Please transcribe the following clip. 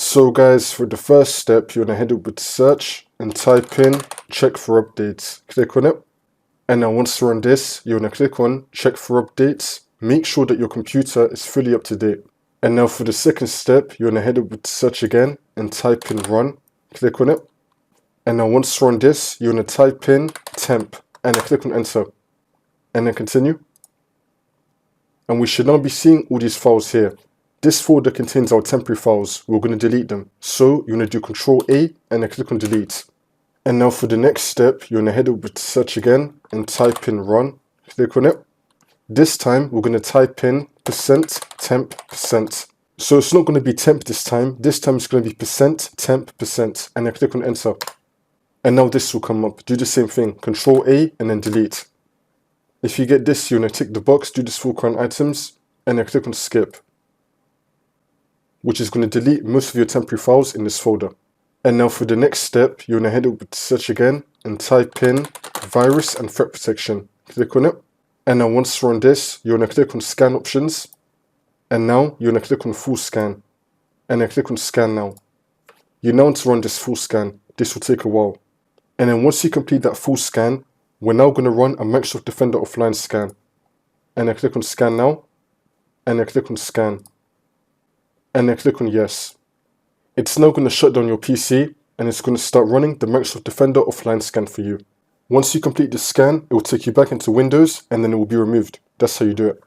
So guys, for the first step, you want to head over to search and type in check for updates. Click on it. And now once you're on this, you want to click on check for updates. Make sure that your computer is fully up to date. And now for the second step, you want to head over to search again and type in run. Click on it. And now once you're on this, you want to type in temp and then click on enter. And then continue. And we should now be seeing all these files here. This folder contains our temporary files. We're going to delete them. So you want to do Control A and then click on delete. And now for the next step, you want to head over to search again and type in run. Click on it. This time we're going to type in %temp%. So it's not going to be temp this time. This time it's going to be %temp% and then click on enter. And now this will come up. Do the same thing. Control A and then delete. If you get this, you want to tick the box, do this for current items, and then click on skip, which is going to delete most of your temporary files in this folder. And now for the next step, you want to head over to search again and type in virus and threat protection. Click on it. And now once you're on this, you want to click on scan options. And now you want to click on full scan. And then click on scan now. You now want to run this full scan. This will take a while. And then once you complete that full scan, we're now going to run a Microsoft Defender offline scan. And then click on scan now. And then click on scan. And then click on yes. It's now going to shut down your PC and it's going to start running the Microsoft Defender offline scan for you. Once you complete the scan, it will take you back into Windows and then it will be removed. That's how you do it.